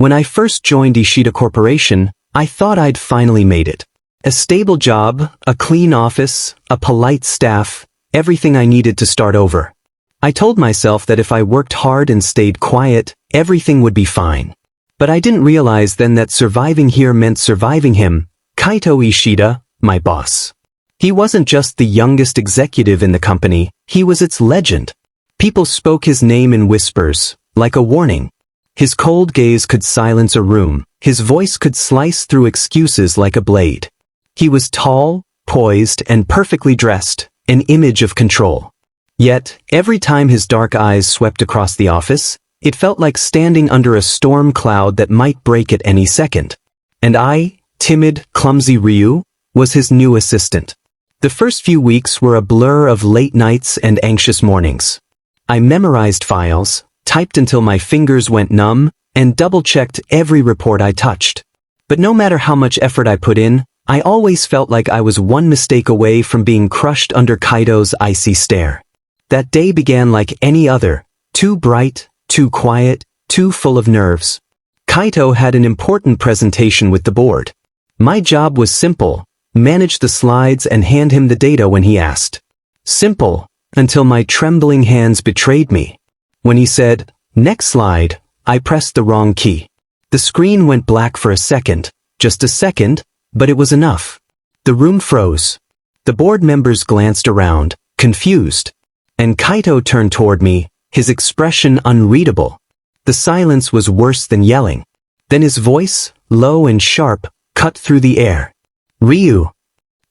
When I first joined Ishida Corporation, I thought I'd finally made it. A stable job, a clean office, a polite staff, everything I needed to start over. I told myself that if I worked hard and stayed quiet, everything would be fine. But I didn't realize then that surviving here meant surviving him, Kaito Ishida, my boss. He wasn't just the youngest executive in the company, he was its legend. People spoke his name in whispers, like a warning. His cold gaze could silence a room, his voice could slice through excuses like a blade. He was tall, poised, and perfectly dressed, an image of control. Yet, every time his dark eyes swept across the office, it felt like standing under a storm cloud that might break at any second. And I, timid, clumsy Ryu, was his new assistant. The first few weeks were a blur of late nights and anxious mornings. I memorized files, typed until my fingers went numb, and double-checked every report I touched. But no matter how much effort I put in, I always felt like I was one mistake away from being crushed under Kaito's icy stare. That day began like any other, too bright, too quiet, too full of nerves. Kaito had an important presentation with the board. My job was simple, manage the slides and hand him the data when he asked. Simple, until my trembling hands betrayed me. When he said, "Next slide," I pressed the wrong key. The screen went black for a second, just a second, but it was enough. The room froze. The board members glanced around, confused. And Kaito turned toward me, his expression unreadable. The silence was worse than yelling. Then his voice, low and sharp, cut through the air. "Ryu."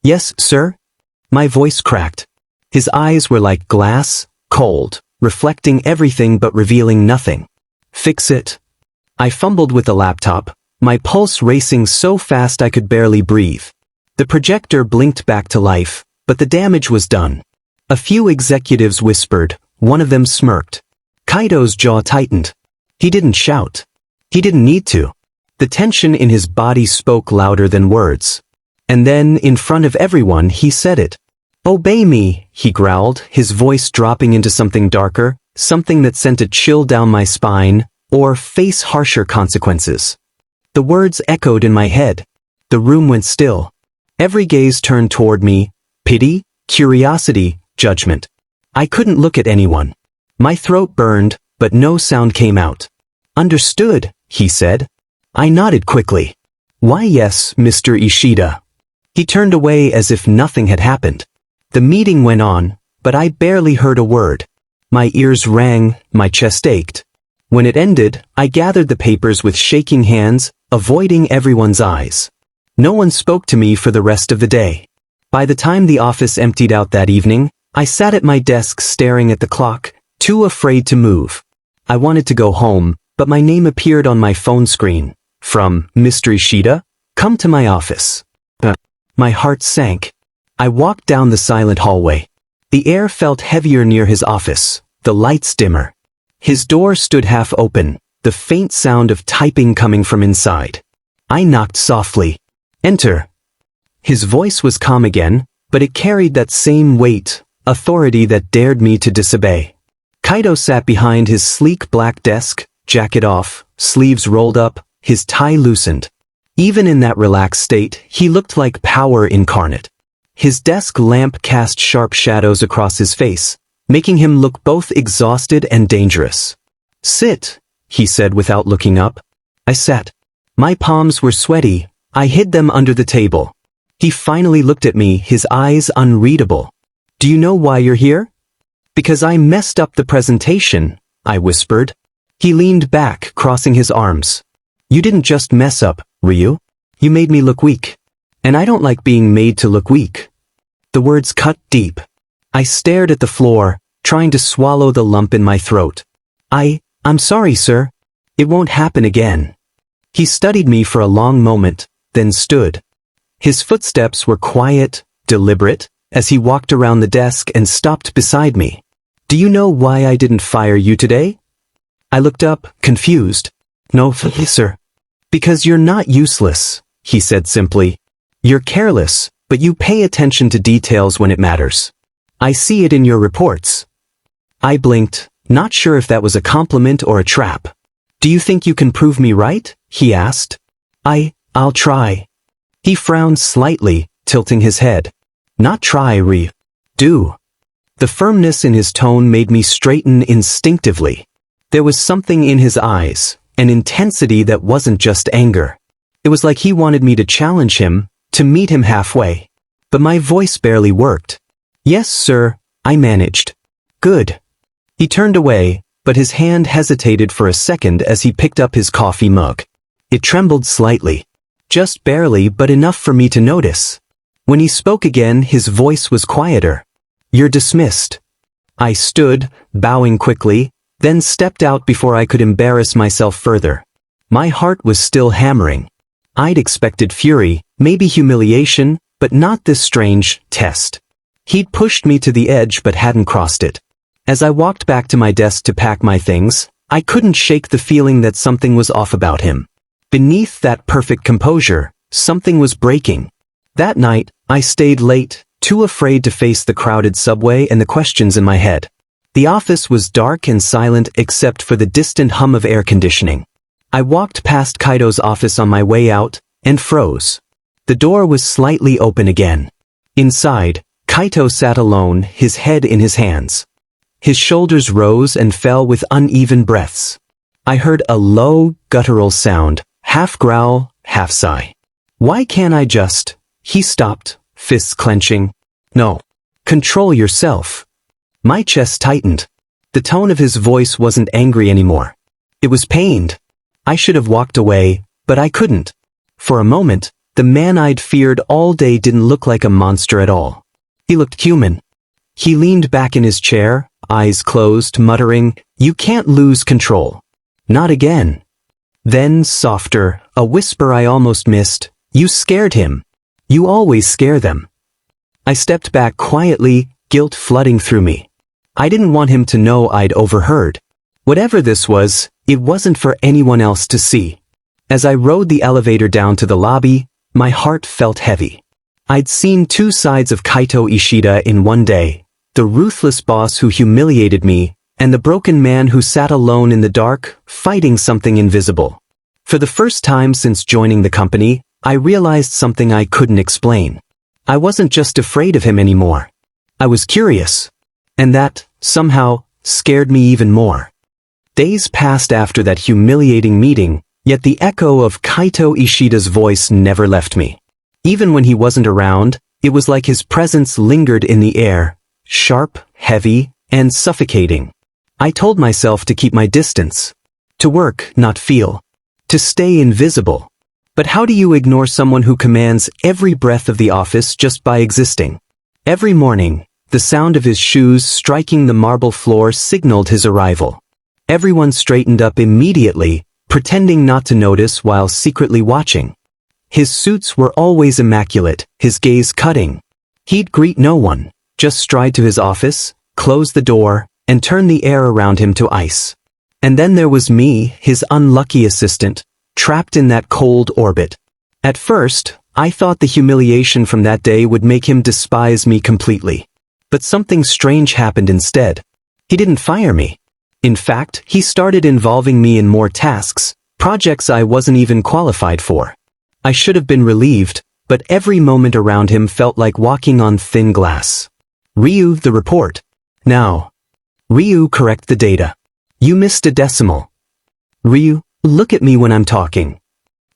"Yes, sir?" My voice cracked. His eyes were like glass, cold, reflecting everything but revealing nothing. "Fix it." I fumbled with the laptop, my pulse racing so fast I could barely breathe. The projector blinked back to life, but the damage was done. A few executives whispered, one of them smirked. Kaito's jaw tightened. He didn't shout. He didn't need to. The tension in his body spoke louder than words. And then, in front of everyone, he said it. "Obey me," he growled, his voice dropping into something darker, something that sent a chill down my spine, or face harsher consequences. The words echoed in my head. The room went still. Every gaze turned toward me, pity, curiosity, judgment. I couldn't look at anyone. My throat burned, but no sound came out. "Understood," he said. I nodded quickly. "Why yes, Mr. Ishida." He turned away as if nothing had happened. The meeting went on, but I barely heard a word. My ears rang, my chest ached. When it ended, I gathered the papers with shaking hands, avoiding everyone's eyes. No one spoke to me for the rest of the day. By the time the office emptied out that evening, I sat at my desk staring at the clock, too afraid to move. I wanted to go home, but my name appeared on my phone screen. From Mr. Ishida, "Come to my office." My heart sank. I walked down the silent hallway. The air felt heavier near his office, the lights dimmer. His door stood half open, the faint sound of typing coming from inside. I knocked softly. "Enter." His voice was calm again, but it carried that same weight, authority that dared me to disobey. Kaito sat behind his sleek black desk, jacket off, sleeves rolled up, his tie loosened. Even in that relaxed state, he looked like power incarnate. His desk lamp cast sharp shadows across his face, making him look both exhausted and dangerous. "Sit," he said without looking up. I sat. My palms were sweaty, I hid them under the table. He finally looked at me, his eyes unreadable. "Do you know why you're here?" "Because I messed up the presentation," I whispered. He leaned back, crossing his arms. "You didn't just mess up, Ryu. You made me look weak. And I don't like being made to look weak." The words cut deep. I stared at the floor, trying to swallow the lump in my throat. I'm sorry, sir. It won't happen again." He studied me for a long moment, then stood. His footsteps were quiet, deliberate, as he walked around the desk and stopped beside me. "Do you know why I didn't fire you today?" I looked up, confused. "No, sir." "Because you're not useless," he said simply. "You're careless, but you pay attention to details when it matters. I see it in your reports." I blinked, not sure if that was a compliment or a trap. "Do you think you can prove me right?" he asked. I'll try. He frowned slightly, tilting his head. Not try, do. The firmness in his tone made me straighten instinctively. There was something in his eyes, an intensity that wasn't just anger. It was like he wanted me to challenge him, to meet him halfway. But my voice barely worked. Yes, sir, I managed. Good. He turned away, but his hand hesitated for a second as he picked up his coffee mug. It trembled slightly. Just barely, but enough for me to notice. When he spoke again, his voice was quieter. You're dismissed. I stood, bowing quickly, then stepped out before I could embarrass myself further. My heart was still hammering. I'd expected fury, maybe humiliation, but not this strange test. He'd pushed me to the edge but hadn't crossed it. As I walked back to my desk to pack my things, I couldn't shake the feeling that something was off about him. Beneath that perfect composure, something was breaking. That night, I stayed late, too afraid to face the crowded subway and the questions in my head. The office was dark and silent except for the distant hum of air conditioning. I walked past Kaito's office on my way out, and froze. The door was slightly open again. Inside, Kaito sat alone, his head in his hands. His shoulders rose and fell with uneven breaths. I heard a low, guttural sound, half growl, half sigh. Why can't I just... He stopped, fists clenching. No. Control yourself. My chest tightened. The tone of his voice wasn't angry anymore. It was pained. I should have walked away, but I couldn't. For a moment, the man I'd feared all day didn't look like a monster at all. He looked human. He leaned back in his chair, eyes closed, muttering, "You can't lose control. Not again." Then, softer, a whisper I almost missed, "You scared him. You always scare them." I stepped back quietly, guilt flooding through me. I didn't want him to know I'd overheard. Whatever this was, it wasn't for anyone else to see. As I rode the elevator down to the lobby, my heart felt heavy. I'd seen two sides of Kaito Ishida in one day, the ruthless boss who humiliated me, and the broken man who sat alone in the dark, fighting something invisible. For the first time since joining the company, I realized something I couldn't explain. I wasn't just afraid of him anymore. I was curious. And that, somehow, scared me even more. Days passed after that humiliating meeting, yet the echo of Kaito Ishida's voice never left me. Even when he wasn't around, it was like his presence lingered in the air, sharp, heavy, and suffocating. I told myself to keep my distance. To work, not feel. To stay invisible. But how do you ignore someone who commands every breath of the office just by existing? Every morning, the sound of his shoes striking the marble floor signaled his arrival. Everyone straightened up immediately, pretending not to notice while secretly watching. His suits were always immaculate, his gaze cutting. He'd greet no one, just stride to his office, close the door, and turn the air around him to ice. And then there was me, his unlucky assistant, trapped in that cold orbit. At first, I thought the humiliation from that day would make him despise me completely. But something strange happened instead. He didn't fire me. In fact, he started involving me in more tasks, projects I wasn't even qualified for. I should have been relieved, but every moment around him felt like walking on thin glass. Ryu, the report. Now. Ryu, correct the data. You missed a decimal. Ryu, look at me when I'm talking.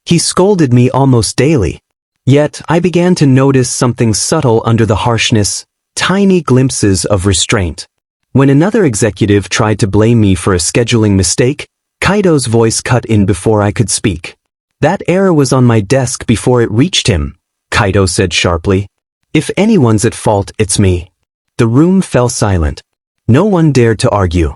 He scolded me almost daily. Yet, I began to notice something subtle under the harshness, tiny glimpses of restraint. When another executive tried to blame me for a scheduling mistake, Kaito's voice cut in before I could speak. That error was on my desk before it reached him, Kaito said sharply. If anyone's at fault, it's me. The room fell silent. No one dared to argue.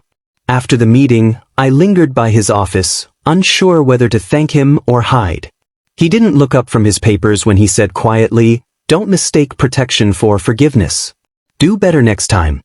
After the meeting, I lingered by his office, unsure whether to thank him or hide. He didn't look up from his papers when he said quietly, "Don't mistake protection for forgiveness. Do better next time."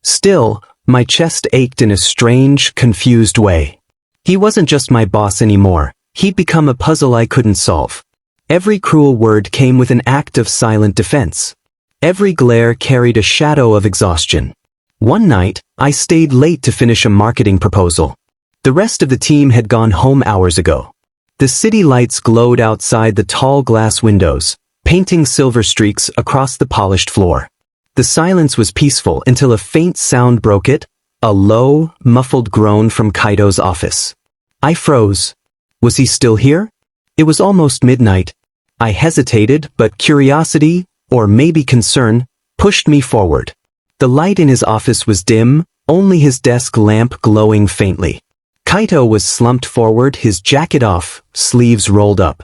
Still, my chest ached in a strange, confused way. He wasn't just my boss anymore. He'd become a puzzle I couldn't solve. Every cruel word came with an act of silent defense. Every glare carried a shadow of exhaustion. One night, I stayed late to finish a marketing proposal. The rest of the team had gone home hours ago. The city lights glowed outside the tall glass windows, painting silver streaks across the polished floor. The silence was peaceful until a faint sound broke it, a low, muffled groan from Kaito's office. I froze. Was he still here? It was almost midnight. I hesitated, but curiosity, or maybe concern, pushed me forward. The light in his office was dim, only his desk lamp glowing faintly. Kaito was slumped forward, his jacket off, sleeves rolled up.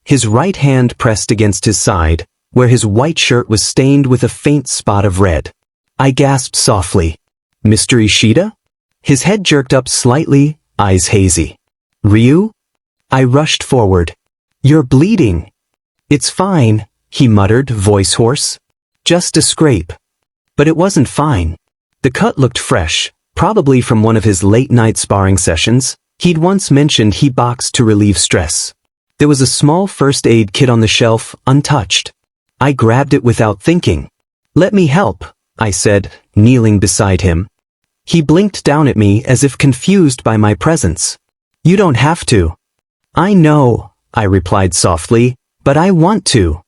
His right hand pressed against his side, where his white shirt was stained with a faint spot of red. I gasped softly. Mr. Ishida? His head jerked up slightly, eyes hazy. Ryu? I rushed forward. You're bleeding. It's fine, he muttered, voice hoarse. Just a scrape. But it wasn't fine. The cut looked fresh, probably from one of his late-night sparring sessions. He'd once mentioned he boxed to relieve stress. There was a small first aid kit on the shelf, untouched. I grabbed it without thinking. Let me help, I said, kneeling beside him. He blinked down at me as if confused by my presence. You don't have to. I know, I replied softly, but I want to.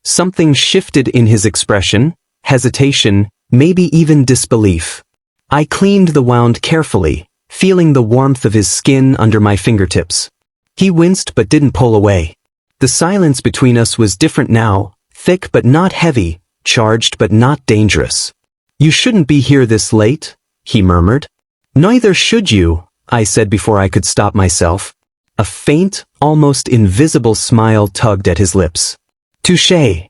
Something shifted in his expression, hesitation, maybe even disbelief. I cleaned the wound carefully, feeling the warmth of his skin under my fingertips. He winced but didn't pull away. The silence between us was different now, thick but not heavy, charged but not dangerous. You shouldn't be here this late, he murmured. Neither should you, I said before I could stop myself. A faint, almost invisible smile tugged at his lips. Touché.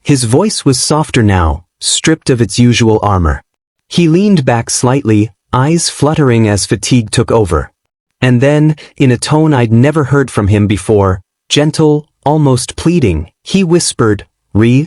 His voice was softer now, stripped of its usual armor. He leaned back slightly, eyes fluttering as fatigue took over. And then, in a tone I'd never heard from him before, gentle, almost pleading, he whispered, Re?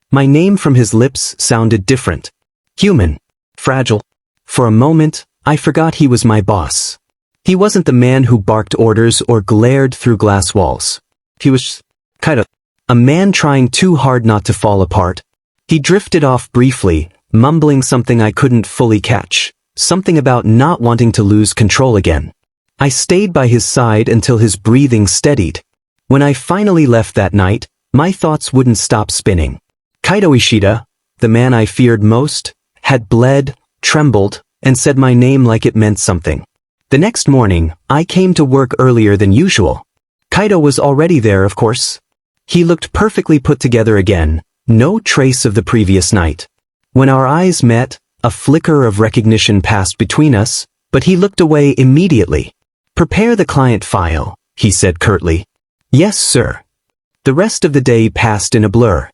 My name from his lips sounded different. Human. Fragile. For a moment, I forgot he was my boss. He wasn't the man who barked orders or glared through glass walls. He was kind of a man trying too hard not to fall apart. He drifted off briefly, mumbling something I couldn't fully catch, something about not wanting to lose control again. I stayed by his side until his breathing steadied. When I finally left that night, my thoughts wouldn't stop spinning. Kaito Ishida, the man I feared most, had bled, trembled, and said my name like it meant something. The next morning, I came to work earlier than usual. Kaito was already there, of course. He looked perfectly put together again, no trace of the previous night. When our eyes met, a flicker of recognition passed between us, but he looked away immediately. Prepare the client file, he said curtly. Yes, sir. The rest of the day passed in a blur.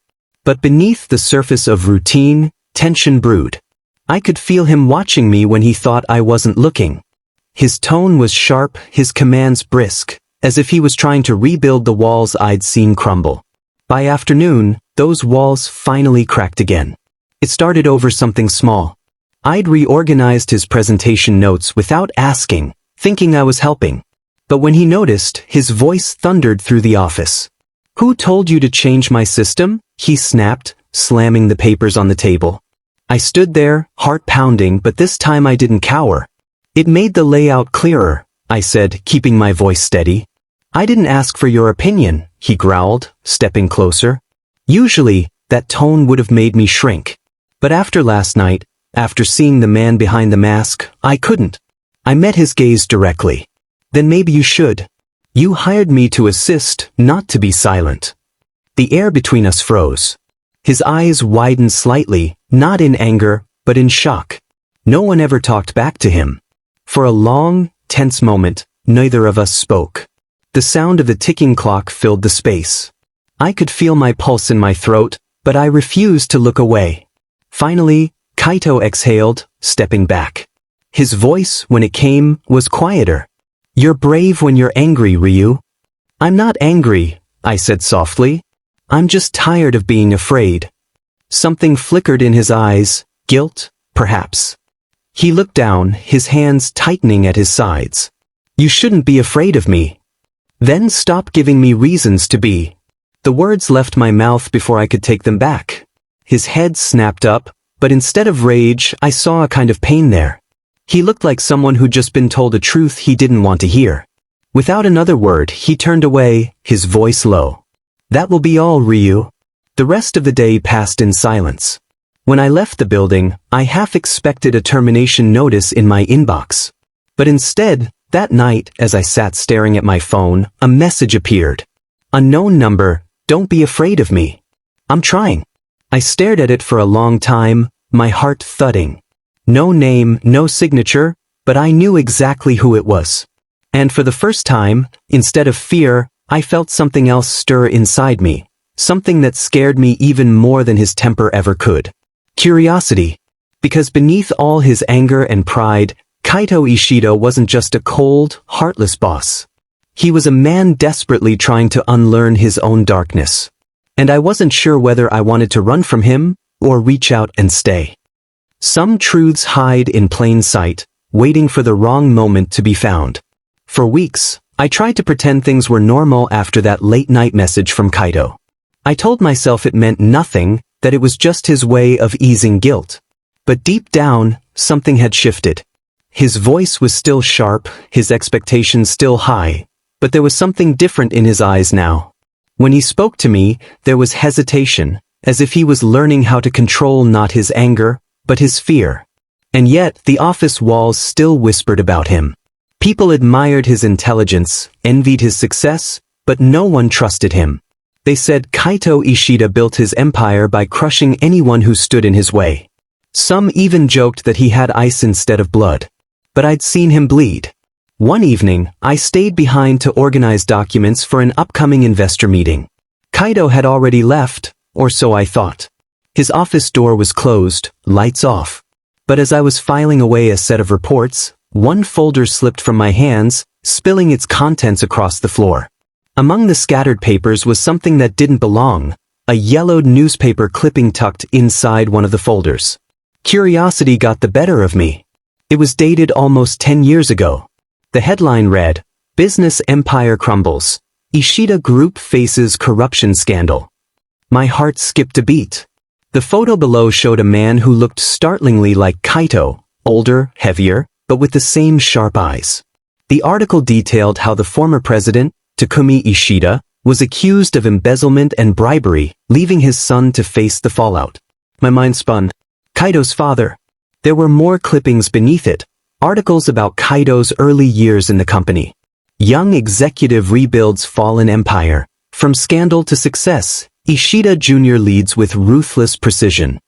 But beneath the surface of routine, tension brewed. I could feel him watching me when he thought I wasn't looking. His tone was sharp, his commands brisk, as if he was trying to rebuild the walls I'd seen crumble. By afternoon, those walls finally cracked again. It started over something small. I'd reorganized his presentation notes without asking, thinking I was helping. But when he noticed, his voice thundered through the office. Who told you to change my system? He snapped, slamming the papers on the table. I stood there, heart pounding, but this time I didn't cower. It made the layout clearer, I said, keeping my voice steady. I didn't ask for your opinion, he growled, stepping closer. Usually, that tone would have made me shrink. But after last night, after seeing the man behind the mask, I couldn't. I met his gaze directly. Then maybe you should. You hired me to assist, not to be silent. The air between us froze. His eyes widened slightly, not in anger, but in shock. No one ever talked back to him. For a long, tense moment, neither of us spoke. The sound of the ticking clock filled the space. I could feel my pulse in my throat, but I refused to look away. Finally, Kaito exhaled, stepping back. His voice, when it came, was quieter. You're brave when you're angry, Ryu. I'm not angry, I said softly. I'm just tired of being afraid. Something flickered in his eyes, guilt, perhaps. He looked down, his hands tightening at his sides. You shouldn't be afraid of me. Then stop giving me reasons to be. The words left my mouth before I could take them back. His head snapped up, but instead of rage, I saw a kind of pain there. He looked like someone who'd just been told a truth he didn't want to hear. Without another word, he turned away, his voice low. That will be all, Ryu. The rest of the day passed in silence. When I left the building, I half expected a termination notice in my inbox. But instead, that night, as I sat staring at my phone, a message appeared. Unknown number, don't be afraid of me. I'm trying. I stared at it for a long time, my heart thudding. No name, no signature, but I knew exactly who it was. And for the first time, instead of fear, I felt something else stir inside me. Something that scared me even more than his temper ever could. Curiosity. Because beneath all his anger and pride, Kaito Ishida wasn't just a cold, heartless boss. He was a man desperately trying to unlearn his own darkness. And I wasn't sure whether I wanted to run from him, or reach out and stay. Some truths hide in plain sight, waiting for the wrong moment to be found. For weeks, I tried to pretend things were normal after that late-night message from Kaito. I told myself it meant nothing, that it was just his way of easing guilt. But deep down, something had shifted. His voice was still sharp, his expectations still high, but there was something different in his eyes now. When he spoke to me, there was hesitation, as if he was learning how to control not his anger, but his fear. And yet, the office walls still whispered about him. People admired his intelligence, envied his success, but no one trusted him. They said Kaito Ishida built his empire by crushing anyone who stood in his way. Some even joked that he had ice instead of blood. But I'd seen him bleed. One evening, I stayed behind to organize documents for an upcoming investor meeting. Kaito had already left, or so I thought. His office door was closed, lights off. But as I was filing away a set of reports, one folder slipped from my hands, spilling its contents across the floor. Among the scattered papers was something that didn't belong, a yellowed newspaper clipping tucked inside one of the folders. Curiosity got the better of me. It was dated almost 10 years ago. The headline read, "Business Empire Crumbles. Ishida Group Faces Corruption Scandal." My heart skipped a beat. The photo below showed a man who looked startlingly like Kaito, older, heavier, but with the same sharp eyes. The article detailed how the former president, Takumi Ishida, was accused of embezzlement and bribery, leaving his son to face the fallout. My mind spun. Kaito's father. There were more clippings beneath it, articles about Kaito's early years in the company. Young executive rebuilds fallen empire. From scandal to success, Ishida Jr. leads with ruthless precision.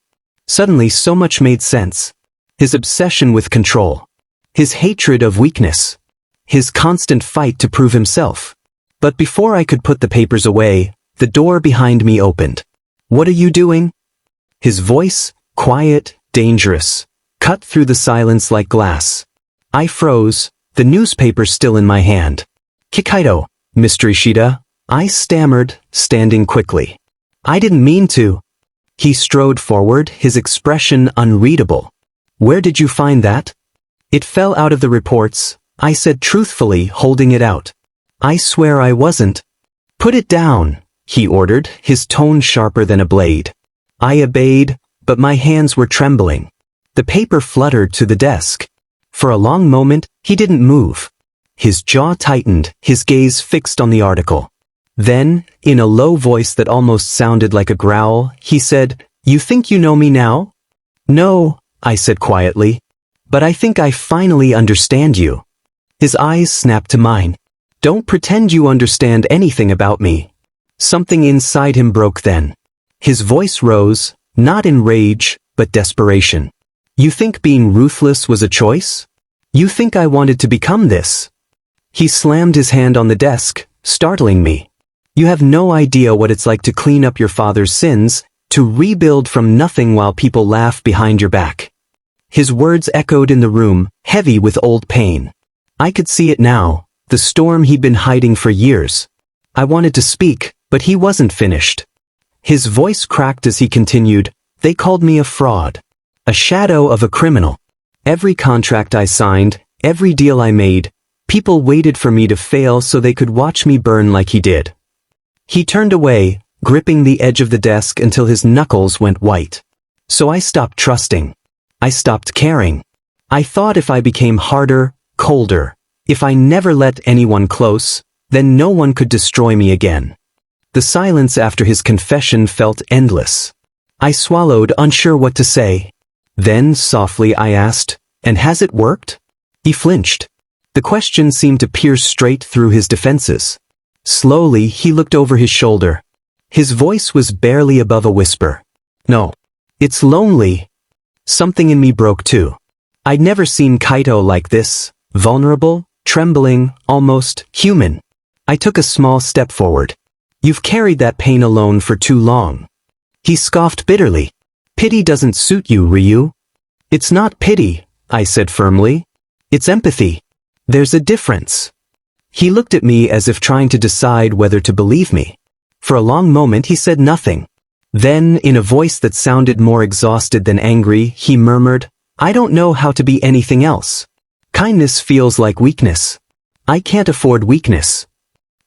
Suddenly so much made sense. His obsession with control. His hatred of weakness. His constant fight to prove himself. But before I could put the papers away, the door behind me opened. "What are you doing?" His voice, quiet, dangerous, cut through the silence like glass. I froze, the newspaper still in my hand. "Kaito, Mr. Ishida," I stammered, standing quickly. "I didn't mean to." He strode forward, his expression unreadable. "Where did you find that?" "It fell out of the reports," I said truthfully, holding it out. "I swear I wasn't." "Put it down," he ordered, his tone sharper than a blade. I obeyed, but my hands were trembling. The paper fluttered to the desk. For a long moment, he didn't move. His jaw tightened, his gaze fixed on the article. Then, in a low voice that almost sounded like a growl, he said, "You think you know me now?" "No," I said quietly. "But I think I finally understand you." His eyes snapped to mine. "Don't pretend you understand anything about me." Something inside him broke then. His voice rose, not in rage, but desperation. "You think being ruthless was a choice? You think I wanted to become this?" He slammed his hand on the desk, startling me. "You have no idea what it's like to clean up your father's sins, to rebuild from nothing while people laugh behind your back." His words echoed in the room, heavy with old pain. I could see it now, the storm he'd been hiding for years. I wanted to speak, but he wasn't finished. His voice cracked as he continued, "They called me a fraud. A shadow of a criminal. Every contract I signed, every deal I made, people waited for me to fail so they could watch me burn like he did." He turned away, gripping the edge of the desk until his knuckles went white. So I stopped trusting. I stopped caring. I thought if I became harder, colder, If I never let anyone close, then no one could destroy me again. The silence after his confession felt endless. I swallowed, unsure what to say. Then, softly, I asked, "And has it worked?" He flinched. The question seemed to pierce straight through his defenses. Slowly, he looked over his shoulder. His voice was barely above a whisper. "No. It's lonely." Something in me broke too. I'd never seen Kaito like this, vulnerable, trembling, almost human. I took a small step forward. "You've carried that pain alone for too long." He scoffed bitterly. "Pity doesn't suit you, Ryu." "It's not pity," I said firmly. "It's empathy. There's a difference." He looked at me as if trying to decide whether to believe me. For a long moment he said nothing. Then, in a voice that sounded more exhausted than angry, he murmured, "I don't know how to be anything else. Kindness feels like weakness. I can't afford weakness."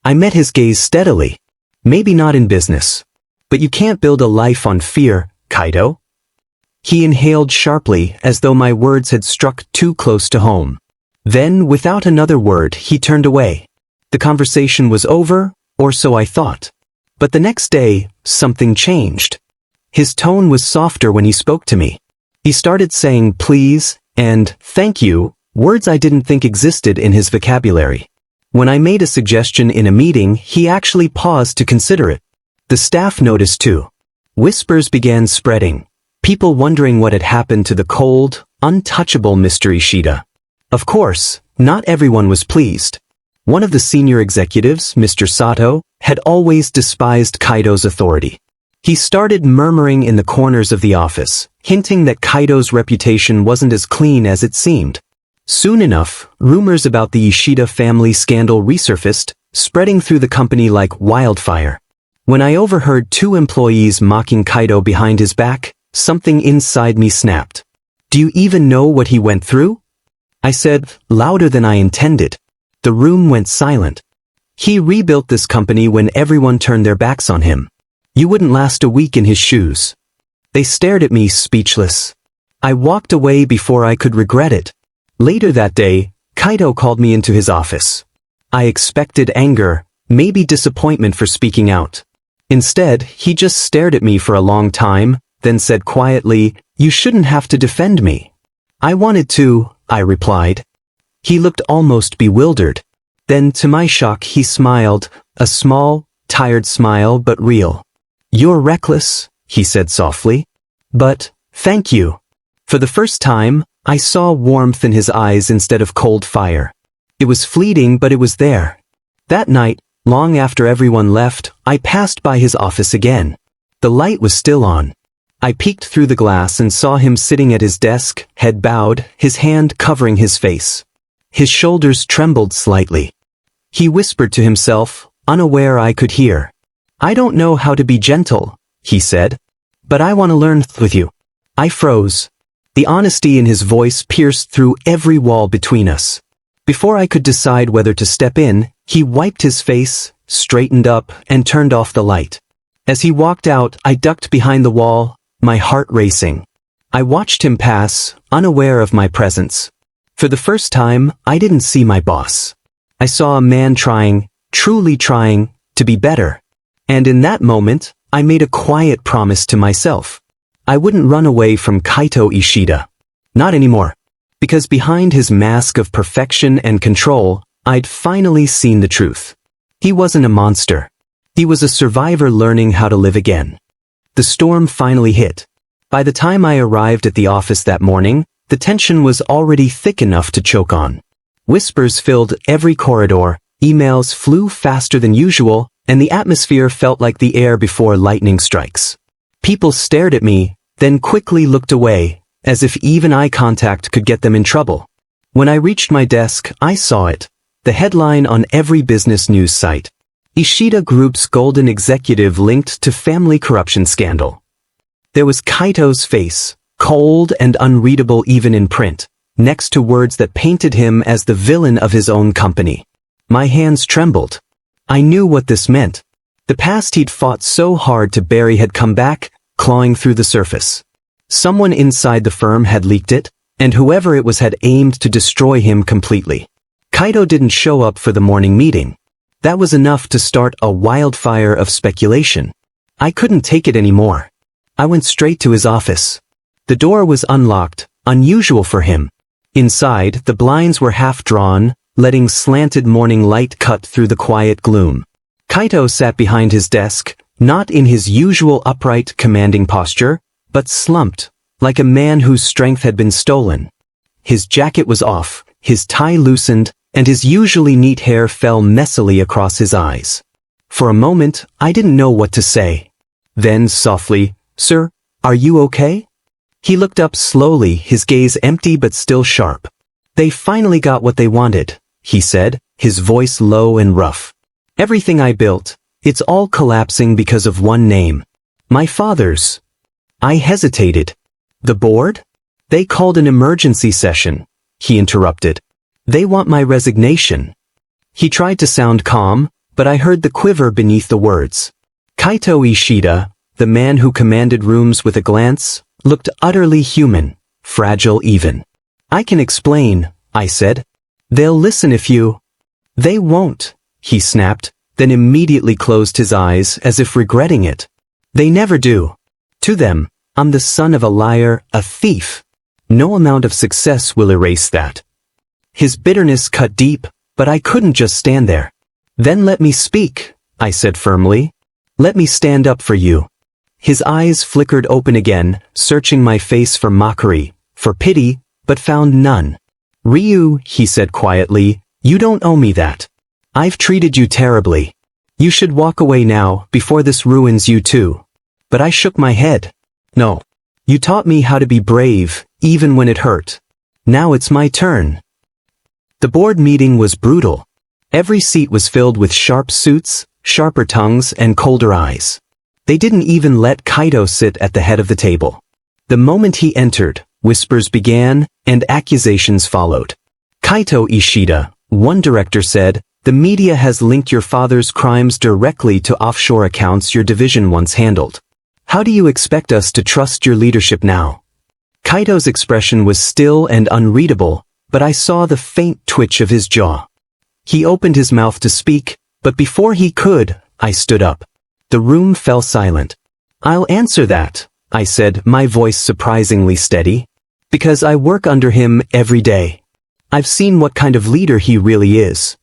I met his gaze steadily. "Maybe not in business. But you can't build a life on fear, Kaito." He inhaled sharply, as though my words had struck too close to home. Then, without another word, he turned away. The conversation was over, or so I thought. But the next day, something changed. His tone was softer when he spoke to me. He started saying please and thank you, words I didn't think existed in his vocabulary. When I made a suggestion in a meeting, he actually paused to consider it. The staff noticed too. Whispers began spreading. People wondering what had happened to the cold, untouchable Mr. Ishida. Of course, not everyone was pleased. One of the senior executives, Mr. Sato, had always despised Kaito's authority. He started murmuring in the corners of the office, hinting that Kaito's reputation wasn't as clean as it seemed. Soon enough, rumors about the Ishida family scandal resurfaced, spreading through the company like wildfire. When I overheard two employees mocking Kaito behind his back, something inside me snapped. "Do you even know what he went through?" I said, louder than I intended. The room went silent. "He rebuilt this company when everyone turned their backs on him. You wouldn't last a week in his shoes." They stared at me speechless. I walked away before I could regret it. Later that day, Kaito called me into his office. I expected anger, maybe disappointment for speaking out. Instead, he just stared at me for a long time, then said quietly, "You shouldn't have to defend me." "I wanted to," I replied. He looked almost bewildered. Then, to my shock, he smiled, a small, tired smile but real. "You're reckless," he said softly. "But, thank you." For the first time, I saw warmth in his eyes instead of cold fire. It was fleeting, but it was there. That night, long after everyone left, I passed by his office again. The light was still on. I peeked through the glass and saw him sitting at his desk, head bowed, his hand covering his face. His shoulders trembled slightly. He whispered to himself, unaware I could hear. "I don't know how to be gentle," he said. "But I want to learn with you." I froze. The honesty in his voice pierced through every wall between us. Before I could decide whether to step in, he wiped his face, straightened up, and turned off the light. As he walked out, I ducked behind the wall, my heart racing. I watched him pass, unaware of my presence. For the first time, I didn't see my boss. I saw a man trying, truly trying, to be better. And in that moment, I made a quiet promise to myself. I wouldn't run away from Kaito Ishida. Not anymore. Because behind his mask of perfection and control, I'd finally seen the truth. He wasn't a monster. He was a survivor learning how to live again. The storm finally hit. By the time I arrived at the office that morning, the tension was already thick enough to choke on. Whispers filled every corridor, emails flew faster than usual, and the atmosphere felt like the air before lightning strikes. People stared at me, then quickly looked away, as if even eye contact could get them in trouble. When I reached my desk, I saw it. The headline on every business news site. Ishida Group's golden executive linked to family corruption scandal. There was Kaito's face, cold and unreadable even in print, next to words that painted him as the villain of his own company. My hands trembled. I knew what this meant. The past he'd fought so hard to bury had come back, clawing through the surface. Someone inside the firm had leaked it, and whoever it was had aimed to destroy him completely. Kaito didn't show up for the morning meeting. That was enough to start a wildfire of speculation. I couldn't take it anymore. I went straight to his office. The door was unlocked, unusual for him. Inside, the blinds were half drawn, letting slanted morning light cut through the quiet gloom. Kaito sat behind his desk, not in his usual upright, commanding posture, but slumped, like a man whose strength had been stolen. His jacket was off, his tie loosened, and his usually neat hair fell messily across his eyes. For a moment, I didn't know what to say. Then, softly, "Sir, are you okay?" He looked up slowly, his gaze empty but still sharp. "They finally got what they wanted," he said, his voice low and rough. "Everything I built, it's all collapsing because of one name. My father's." I hesitated. "The board? They called an emergency session," he interrupted. "They want my resignation." He tried to sound calm, but I heard the quiver beneath the words. Kaito Ishida, the man who commanded rooms with a glance, looked utterly human, fragile even. "I can explain," I said. "They'll listen if you—" "They won't," he snapped, then immediately closed his eyes as if regretting it. "They never do. To them, I'm the son of a liar, a thief. No amount of success will erase that." His bitterness cut deep, but I couldn't just stand there. "Then let me speak," I said firmly. "Let me stand up for you." His eyes flickered open again, searching my face for mockery, for pity, but found none. "Ryu," he said quietly, "you don't owe me that. I've treated you terribly. You should walk away now, before this ruins you too." But I shook my head. "No. You taught me how to be brave, even when it hurt. Now it's my turn." The board meeting was brutal. Every seat was filled with sharp suits, sharper tongues, and colder eyes. They didn't even let Kaito sit at the head of the table. The moment he entered, whispers began, and accusations followed. "Kaito Ishida," one director said, "the media has linked your father's crimes directly to offshore accounts your division once handled. How do you expect us to trust your leadership now?" Kaito's expression was still and unreadable, but I saw the faint twitch of his jaw. He opened his mouth to speak, but before he could, I stood up. The room fell silent. "I'll answer that," I said, my voice surprisingly steady. "Because I work under him every day. I've seen what kind of leader he really is."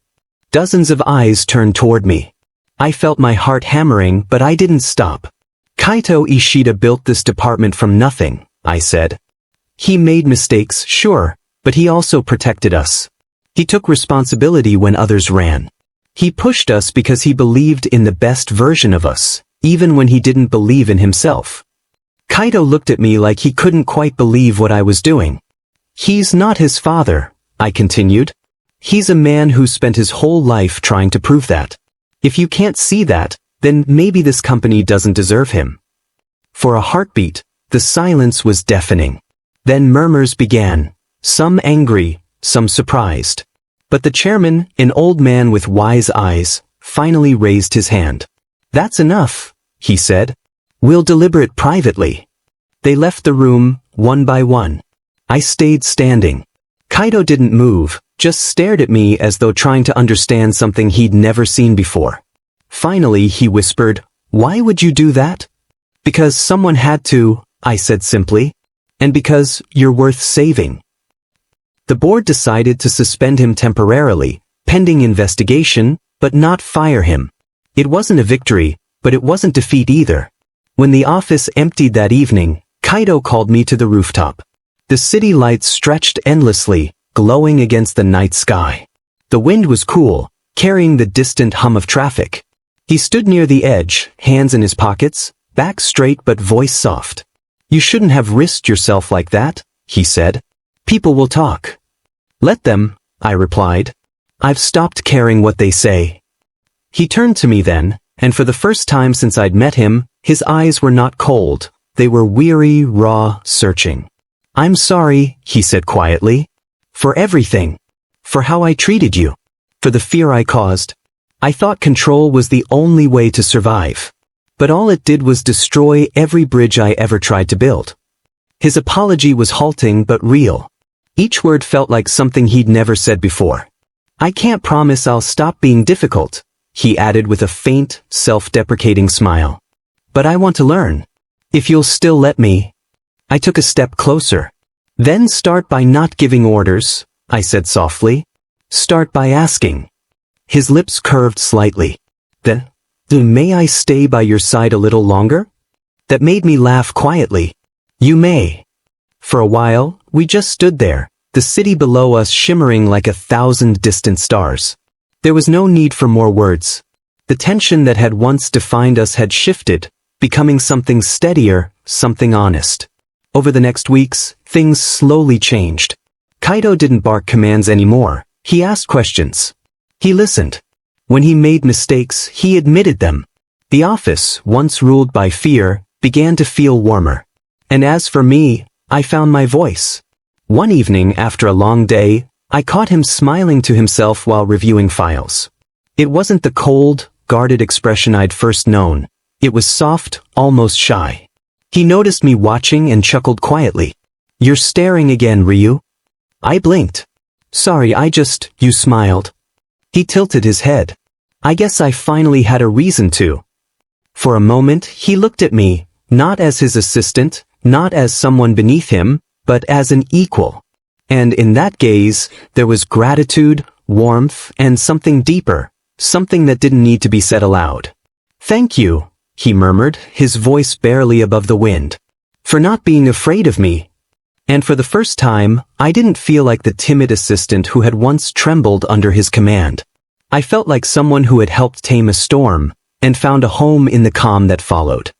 Dozens of eyes turned toward me. I felt my heart hammering, but I didn't stop. "Kaito Ishida built this department from nothing," I said. "He made mistakes, sure, but he also protected us. He took responsibility when others ran. He pushed us because he believed in the best version of us, even when he didn't believe in himself." Kaito looked at me like he couldn't quite believe what I was doing. "He's not his father," I continued. "He's a man who spent his whole life trying to prove that. If you can't see that, then maybe this company doesn't deserve him." For a heartbeat, the silence was deafening. Then murmurs began, some angry, some surprised. But the chairman, an old man with wise eyes, finally raised his hand. "That's enough," he said. "We'll deliberate privately." They left the room, one by one. I stayed standing. Kaito didn't move, just stared at me as though trying to understand something he'd never seen before. Finally, he whispered, "Why would you do that?" "Because someone had to," I said simply. "And because you're worth saving." The board decided to suspend him temporarily, pending investigation, but not fire him. It wasn't a victory, but it wasn't defeat either. When the office emptied that evening, Kaito called me to the rooftop. The city lights stretched endlessly, glowing against the night sky. The wind was cool, carrying the distant hum of traffic. He stood near the edge, hands in his pockets, back straight but voice soft. "You shouldn't have risked yourself like that," he said. "People will talk." "Let them," I replied. "I've stopped caring what they say." He turned to me then, and for the first time since I'd met him, his eyes were not cold, they were weary, raw, searching. "I'm sorry," he said quietly. "For everything. For how I treated you. For the fear I caused. I thought control was the only way to survive. But all it did was destroy every bridge I ever tried to build." His apology was halting but real. Each word felt like something he'd never said before. I can't promise I'll stop being difficult, he added with a faint, self-deprecating smile. But I want to learn. If you'll still let me. I took a step closer. Then start by not giving orders, I said softly. Start by asking. His lips curved slightly. Then, may I stay by your side a little longer? That made me laugh quietly. You may. For a while, we just stood there, the city below us shimmering like 1,000 distant stars. There was no need for more words. The tension that had once defined us had shifted, becoming something steadier, something honest. Over the next weeks, things slowly changed. Kaito didn't bark commands anymore. He asked questions. He listened. When he made mistakes, he admitted them. The office, once ruled by fear, began to feel warmer. And as for me, I found my voice. One evening after a long day, I caught him smiling to himself while reviewing files. It wasn't the cold, guarded expression I'd first known. It was soft, almost shy. He noticed me watching and chuckled quietly. You're staring again, Ryu. I blinked. Sorry, you smiled. He tilted his head. I guess I finally had a reason to. For a moment, he looked at me, not as his assistant, not as someone beneath him, but as an equal. And in that gaze, there was gratitude, warmth, and something deeper, something that didn't need to be said aloud. Thank you, he murmured, his voice barely above the wind. For not being afraid of me. And for the first time, I didn't feel like the timid assistant who had once trembled under his command. I felt like someone who had helped tame a storm, and found a home in the calm that followed.